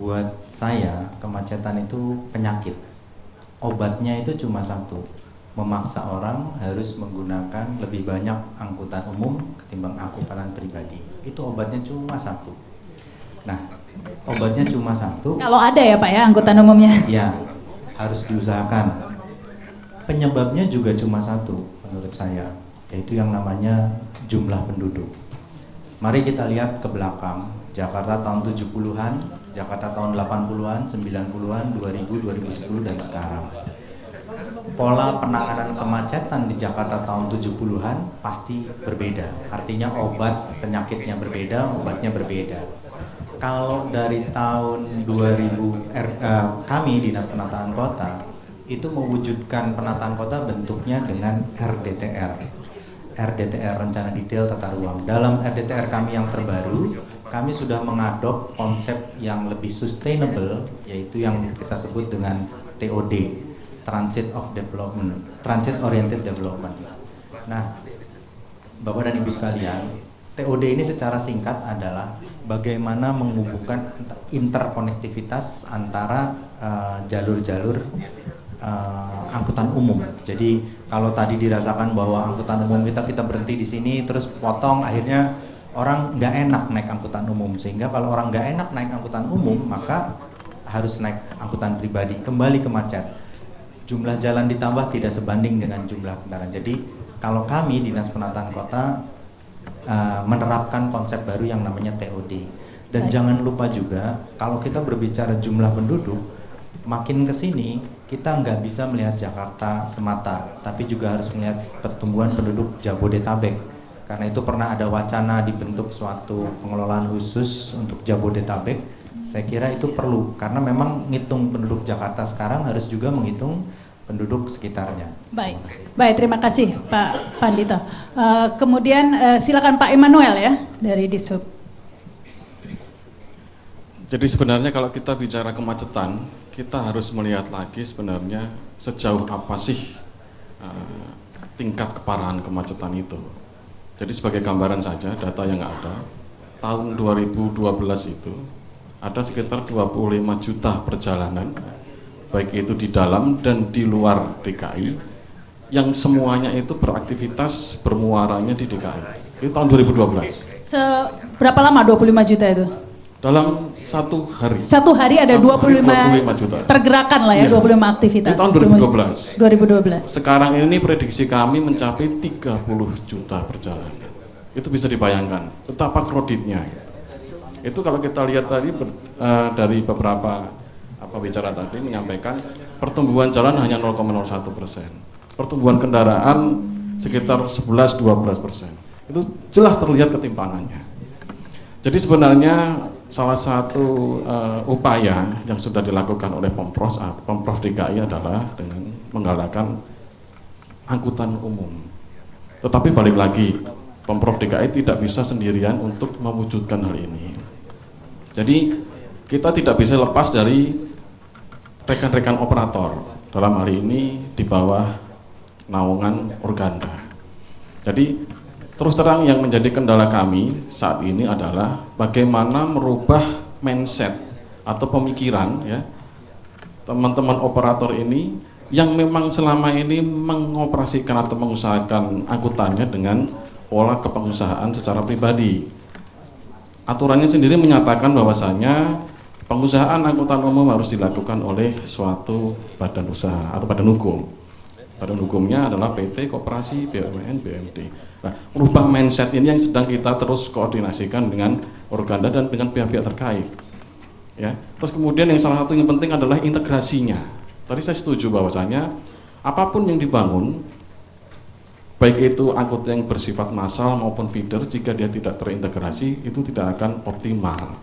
Buat saya kemacetan itu penyakit. Obatnya itu cuma satu, memaksa orang harus menggunakan lebih banyak angkutan umum ketimbang angkutan pribadi. Itu obatnya cuma satu. Nah, obatnya cuma satu. Kalau ada ya Pak ya angkutan umumnya. Ya, harus diusahakan. Penyebabnya juga cuma satu menurut saya, yaitu yang namanya jumlah penduduk. Mari kita lihat ke belakang, Jakarta tahun 70-an, Jakarta tahun 80-an, 90-an, 2000, 2010 dan sekarang. Pola penanganan kemacetan di Jakarta tahun 70-an pasti berbeda. Artinya obat penyakitnya berbeda, obatnya berbeda. Kalau dari tahun 2000 kami Dinas Penataan Kota itu mewujudkan penataan kota bentuknya dengan RDTR. RDTR Rencana Detail Tata Ruang. Dalam RDTR kami yang terbaru, kami sudah mengadop konsep yang lebih sustainable, yaitu yang kita sebut dengan TOD, Transit of Development, Transit Oriented Development. Nah, Bapak dan Ibu sekalian, TOD ini secara singkat adalah bagaimana menghubungkan interkonektivitas antara jalur-jalur angkutan umum. Jadi kalau tadi dirasakan bahwa angkutan umum kita berhenti di sini terus potong, akhirnya orang nggak enak naik angkutan umum, sehingga kalau orang nggak enak naik angkutan umum maka harus naik angkutan pribadi, kembali ke macet. Jumlah jalan ditambah tidak sebanding dengan jumlah kendaraan. Jadi kalau kami Dinas Penataan Kota menerapkan konsep baru yang namanya TOD. Dan jangan lupa juga kalau kita berbicara jumlah penduduk, makin ke sini kita nggak bisa melihat Jakarta semata, tapi juga harus melihat pertumbuhan penduduk Jabodetabek. Karena itu pernah ada wacana dibentuk suatu pengelolaan khusus untuk Jabodetabek. Saya kira itu perlu, karena memang ngitung penduduk Jakarta sekarang harus juga menghitung penduduk sekitarnya. Baik, baik, terima kasih Pak Pandito. Kemudian silakan Pak Emmanuel ya dari Dishub. Jadi sebenarnya kalau kita bicara kemacetan, kita harus melihat lagi sebenarnya sejauh apa sih tingkat keparahan kemacetan itu. Jadi sebagai gambaran saja, data yang ada, tahun 2012 itu ada sekitar 25 juta perjalanan, baik itu di dalam dan di luar DKI, yang semuanya itu beraktivitas bermuaranya di DKI. Itu tahun 2012. Berapa lama 25 juta itu? Dalam satu hari. Satu hari ada 25 juta. Pergerakan lah ya, Iya. 25 aktivitas. Itu tahun 2012. 2012. Sekarang ini prediksi kami mencapai 30 juta perjalanan. Itu bisa dibayangkan betapa kreditnya. Itu kalau kita lihat tadi dari beberapa bicara tadi menyampaikan pertumbuhan jalan hanya 0,01%. Pertumbuhan kendaraan sekitar 11-12%. Itu jelas terlihat ketimpangannya. Jadi sebenarnya salah satu upaya yang sudah dilakukan oleh Pemprov DKI adalah dengan menggalakkan angkutan umum. Tetapi balik lagi, Pemprov DKI tidak bisa sendirian untuk mewujudkan hal ini. Jadi kita tidak bisa lepas dari rekan-rekan operator, dalam hal ini di bawah naungan Organda. Jadi terus terang yang menjadi kendala kami saat ini adalah bagaimana merubah mindset atau pemikiran ya teman-teman operator ini yang memang selama ini mengoperasikan atau mengusahakan angkutannya dengan pola kepengusahaan secara pribadi. Aturannya sendiri menyatakan bahwasanya pengusahaan angkutan umum harus dilakukan oleh suatu badan usaha atau badan hukum. Badan hukumnya adalah PT, Koperasi, BUMN, BUMD. Nah, merubah mindset ini yang sedang kita terus koordinasikan dengan Organda dan dengan pihak-pihak terkait. Ya, terus kemudian yang salah satu yang penting adalah integrasinya. Tadi saya setuju bahwasanya apapun yang dibangun, baik itu angkutan yang bersifat massal maupun feeder, jika dia tidak terintegrasi itu tidak akan optimal.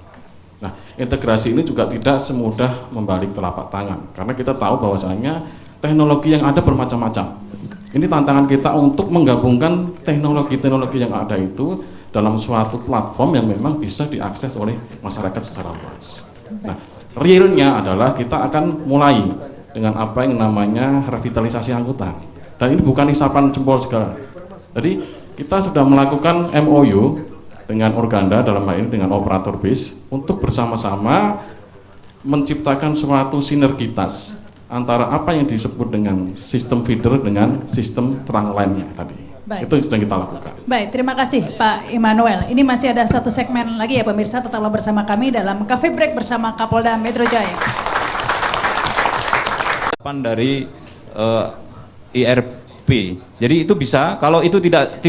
Nah, integrasi ini juga tidak semudah membalik telapak tangan, karena kita tahu bahwasanya teknologi yang ada bermacam-macam. Ini tantangan kita untuk menggabungkan teknologi-teknologi yang ada itu dalam suatu platform yang memang bisa diakses oleh masyarakat secara luas. Nah, realnya adalah kita akan mulai dengan apa yang namanya revitalisasi angkutan. Dan ini bukan isapan jempol segala. Jadi kita sudah melakukan MOU dengan Organda dalam hal ini dengan operator bis untuk bersama-sama menciptakan suatu sinergitas antara apa yang disebut dengan sistem feeder dengan sistem terang lainnya tadi. Baik. Itu yang sedang kita lakukan. Baik, terima kasih Pak Immanuel. Ini masih ada satu segmen lagi ya pemirsa, tetaplah bersama kami dalam Cafe Break bersama Kapolda Metro Jaya. Dari IRP. Jadi itu bisa, kalau itu tidak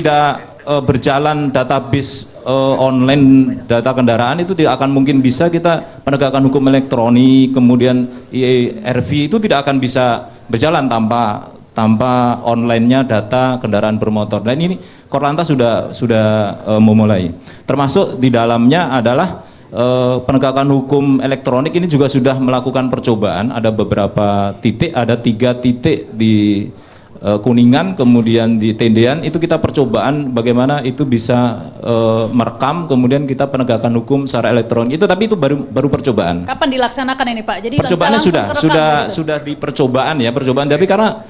berjalan database online data kendaraan itu tidak akan mungkin bisa kita penegakan hukum elektronik, kemudian IRV itu tidak akan bisa berjalan tanpa online-nya data kendaraan bermotor. Dan ini Korlantas sudah memulai. Termasuk di dalamnya adalah penegakan hukum elektronik ini juga sudah melakukan percobaan. Ada beberapa titik, ada 3 titik di Kuningan, kemudian di Tendean, itu kita percobaan bagaimana itu bisa merekam, kemudian kita penegakan hukum secara elektronik. Itu tapi itu baru percobaan. Kapan dilaksanakan ini Pak? Jadi percobaannya sudah di percobaan ya, tapi karena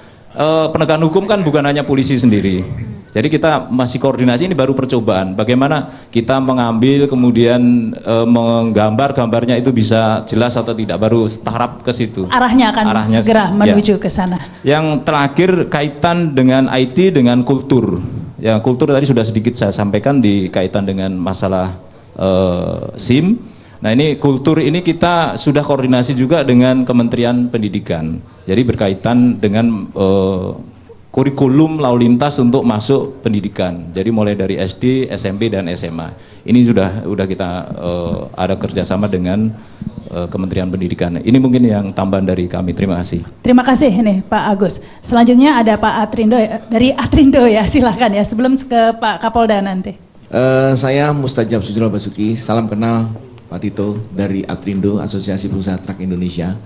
penegakan hukum kan bukan hanya polisi sendiri. Jadi kita masih koordinasi, ini baru percobaan. Bagaimana kita mengambil kemudian menggambar, gambarnya itu bisa jelas atau tidak, baru tahap ke situ. Arahnya segera menuju ke sana. Yang terakhir kaitan dengan IT dengan kultur. Ya, kultur tadi sudah sedikit saya sampaikan di kaitan dengan masalah SIM. Nah, ini kultur ini kita sudah koordinasi juga dengan Kementerian Pendidikan. Jadi berkaitan dengan kurikulum lalu lintas untuk masuk pendidikan. Jadi mulai dari SD, SMP dan SMA. Ini sudah kita ada kerjasama dengan Kementerian Pendidikan. Ini mungkin yang tambahan dari kami. Terima kasih. Terima kasih ini Pak Agus. Selanjutnya ada Pak Atrindo dari Atrindo ya, silahkan ya sebelum ke Pak Kapolda nanti. Saya Mustajab Sujro Basuki. Salam kenal Pak Tito dari Atrindo, Asosiasi Pengusaha Truk Indonesia.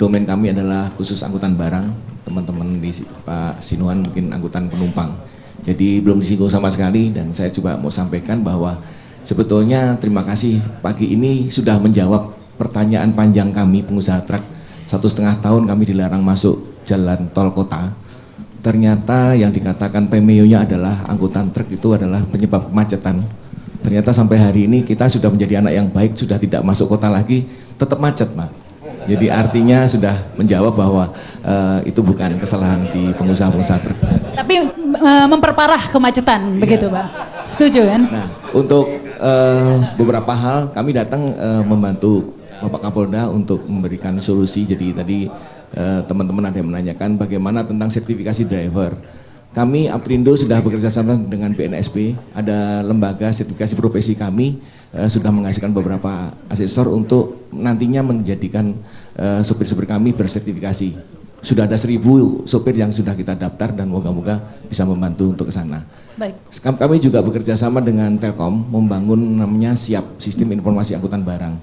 Domain kami adalah khusus angkutan barang, teman-teman di Pak Sinuan mungkin angkutan penumpang. Jadi belum disinggung sama sekali, dan saya coba mau sampaikan bahwa sebetulnya terima kasih pagi ini sudah menjawab pertanyaan panjang kami pengusaha truk. 1,5 tahun kami dilarang masuk jalan tol kota. Ternyata yang dikatakan PMEO-nya adalah angkutan truk itu adalah penyebab kemacetan. Ternyata sampai hari ini kita sudah menjadi anak yang baik, sudah tidak masuk kota lagi, tetap macet, Pak. Jadi artinya sudah menjawab bahwa itu bukan kesalahan di pengusaha-pengusaha truk. Tapi memperparah kemacetan, begitu Pak? Setuju kan? Nah, untuk beberapa hal kami datang membantu Bapak Kapolda untuk memberikan solusi. Jadi tadi teman-teman ada yang menanyakan bagaimana tentang sertifikasi driver. Kami Aptrindo sudah bekerja sama dengan BNSP, ada lembaga sertifikasi profesi kami sudah menghasilkan beberapa asesor untuk nantinya menjadikan sopir-sopir kami bersertifikasi. Sudah ada 1.000 sopir yang sudah kita daftar dan moga-moga bisa membantu untuk ke sana. Baik. Kami juga bekerja sama dengan Telkom membangun namanya SIAP, Sistem Informasi Angkutan Barang.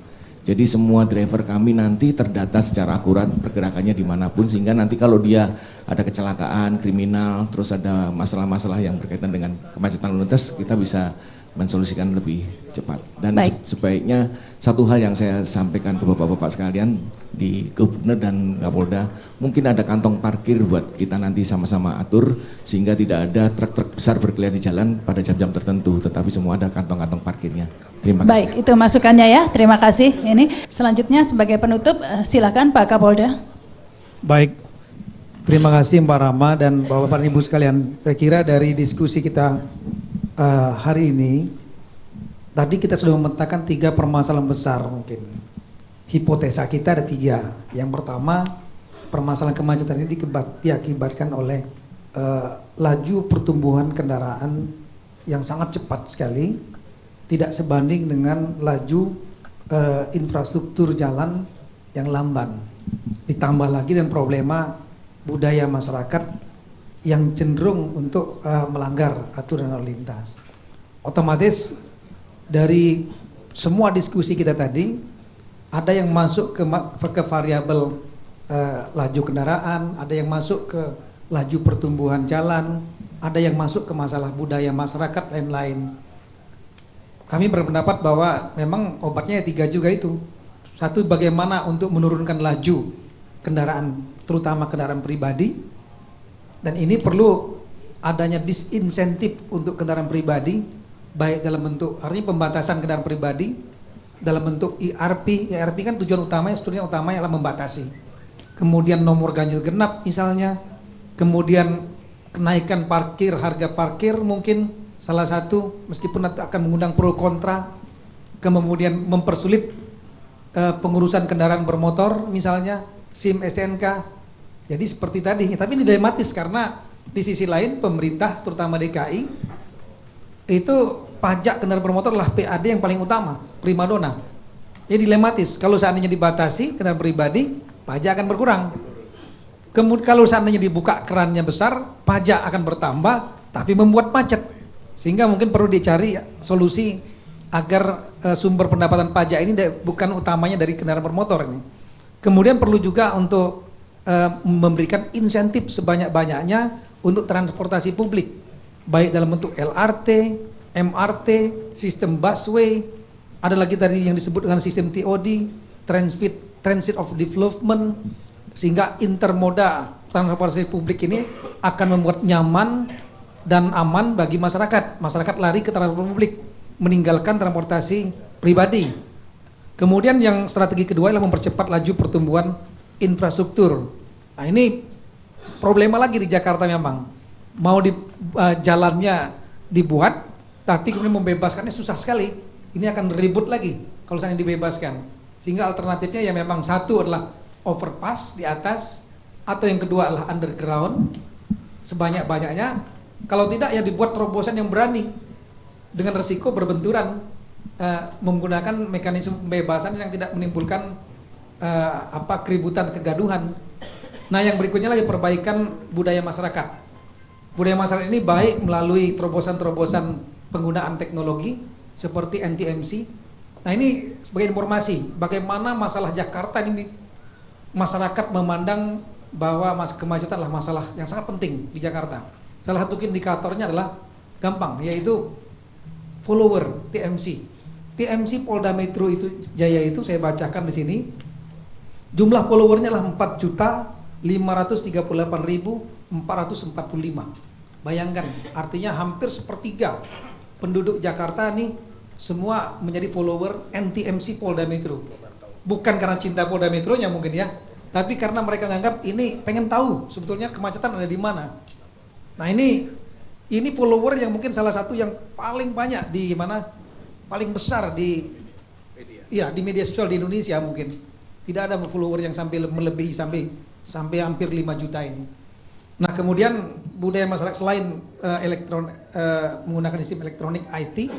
Jadi semua driver kami nanti terdata secara akurat pergerakannya dimanapun, sehingga nanti kalau dia ada kecelakaan, kriminal, terus ada masalah-masalah yang berkaitan dengan kemacetan lalu lintas, kita bisa mensolusikan lebih cepat. Dan sebaiknya satu hal yang saya sampaikan ke bapak-bapak sekalian di Gubernur dan Kapolda, mungkin ada kantong parkir buat kita nanti sama-sama atur sehingga tidak ada truk-truk besar berkeliaran di jalan pada jam-jam tertentu, tetapi semua ada kantong-kantong parkirnya. Terima kasih. Baik, itu masukannya ya. Terima kasih. Ini selanjutnya sebagai penutup, silakan Pak Kapolda. Baik, terima kasih Mbak Rama dan Bapak Ibu sekalian. Saya kira dari diskusi kita hari ini, tadi kita sudah memetakan 3 permasalahan besar mungkin. Hipotesa kita ada 3. Yang pertama, permasalahan kemacetan ini diakibatkan oleh laju pertumbuhan kendaraan yang sangat cepat sekali, tidak sebanding dengan laju infrastruktur jalan yang lamban. Ditambah lagi dengan problema budaya masyarakat yang cenderung untuk melanggar aturan lalu lintas. Otomatis dari semua diskusi kita tadi, ada yang masuk ke variabel laju kendaraan, ada yang masuk ke laju pertumbuhan jalan, ada yang masuk ke masalah budaya masyarakat, lain-lain. Kami berpendapat bahwa memang obatnya 3 juga itu. Satu, bagaimana untuk menurunkan laju kendaraan, terutama kendaraan pribadi. Dan ini perlu adanya disinsentif untuk kendaraan pribadi, baik dalam bentuk artinya pembatasan kendaraan pribadi, dalam bentuk IRP. IRP kan tujuan utamanya, sebetulnya utamanya adalah membatasi. Kemudian nomor ganjil genap misalnya, kemudian kenaikan parkir, harga parkir mungkin salah satu, meskipun nanti akan mengundang pro kontra. Kemudian mempersulit pengurusan kendaraan bermotor misalnya, SIM STNK. Jadi seperti tadi, tapi ini dilematis karena di sisi lain pemerintah terutama DKI itu pajak kendaraan bermotor adalah PAD yang paling utama, primadona. Jadi dilematis, kalau seandainya dibatasi kendaraan pribadi, pajak akan berkurang. Kemudian kalau seandainya dibuka kerannya besar, pajak akan bertambah tapi membuat macet. Sehingga mungkin perlu dicari solusi agar sumber pendapatan pajak ini bukan utamanya dari kendaraan bermotor ini. Kemudian perlu juga untuk memberikan insentif sebanyak-banyaknya untuk transportasi publik, baik dalam bentuk LRT, MRT, sistem busway, ada lagi tadi yang disebut dengan sistem TOD, Transit of Development, sehingga intermoda transportasi publik ini akan membuat nyaman dan aman bagi masyarakat. Masyarakat lari ke transportasi publik, meninggalkan transportasi pribadi. Kemudian yang strategi kedua adalah mempercepat laju pertumbuhan infrastruktur. Nah ini problema lagi di Jakarta memang. Mau jalannya dibuat, tapi kemudian membebaskannya susah sekali. Ini akan ribut lagi kalau misalnya dibebaskan. Sehingga alternatifnya ya memang satu adalah overpass di atas, atau yang kedua adalah underground sebanyak-banyaknya. Kalau tidak ya dibuat terobosan yang berani dengan resiko berbenturan, menggunakan mekanisme pembebasan yang tidak menimbulkan keributan, kegaduhan. Nah yang berikutnya lagi perbaikan budaya masyarakat. Budaya masyarakat ini baik melalui terobosan-terobosan penggunaan teknologi seperti NTMC. Nah ini sebagai informasi bagaimana masalah Jakarta ini masyarakat memandang bahwa kemacetan adalah masalah yang sangat penting di Jakarta. Salah satu indikatornya adalah gampang, yaitu follower TMC. TMC Polda Metro Jaya itu saya bacakan di sini. Jumlah followernya adalah 4.538.445. Bayangkan, artinya hampir sepertiga penduduk Jakarta nih semua menjadi follower NTMC Polda Metro. Bukan karena cinta Polda Metronya mungkin ya, tapi karena mereka menganggap ini pengen tahu sebetulnya kemacetan ada di mana. Nah ini follower yang mungkin salah satu yang paling banyak di mana, paling besar di media sosial di Indonesia mungkin. Tidak ada follower yang sampai melebihi sampai hampir 5 juta ini. Nah kemudian budaya masyarakat selain menggunakan sistem elektronik IT,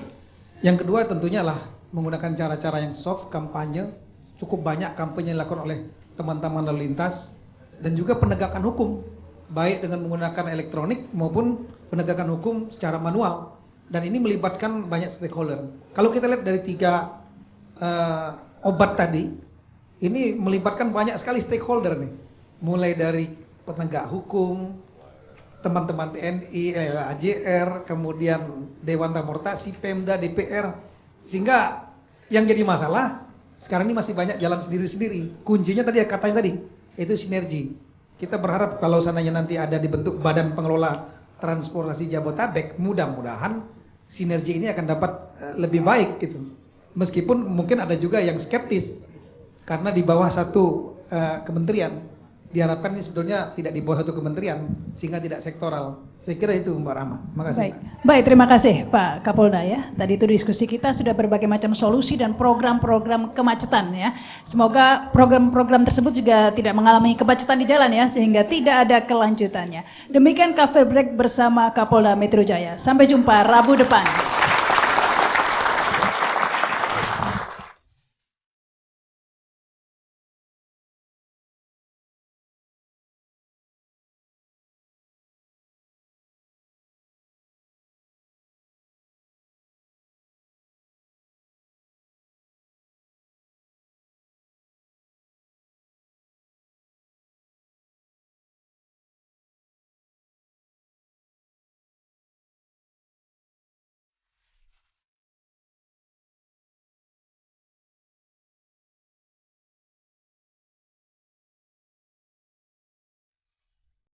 yang kedua tentunya lah menggunakan cara-cara yang soft, kampanye. Cukup banyak kampanye yang dilakukan oleh teman-teman lalu lintas dan juga penegakan hukum, baik dengan menggunakan elektronik maupun penegakan hukum secara manual, dan ini melibatkan banyak stakeholder. Kalau kita lihat dari 3 obat tadi, ini melibatkan banyak sekali stakeholder nih, mulai dari penegak hukum, teman-teman TNI, AJR, kemudian Dewan Transportasi, Pemda, DPR, sehingga yang jadi masalah sekarang ini masih banyak jalan sendiri-sendiri. Kuncinya tadi katanya tadi, itu sinergi. Kita berharap kalau sananya nanti ada dibentuk Badan Pengelola Transportasi Jabotabek, mudah-mudahan sinergi ini akan dapat lebih baik gitu. Meskipun mungkin ada juga yang skeptis karena di bawah satu kementerian. Diharapkan ini sebetulnya tidak di bawah satu kementerian sehingga tidak sektoral. Saya kira itu Mbak Rama. Makasih. Baik, terima kasih Pak Kapolda ya. Tadi itu diskusi kita sudah berbagai macam solusi dan program-program kemacetan ya. Semoga program-program tersebut juga tidak mengalami kemacetan di jalan ya, sehingga tidak ada kelanjutannya. Demikian Cafe Break bersama Kapolda Metro Jaya. Sampai jumpa Rabu depan.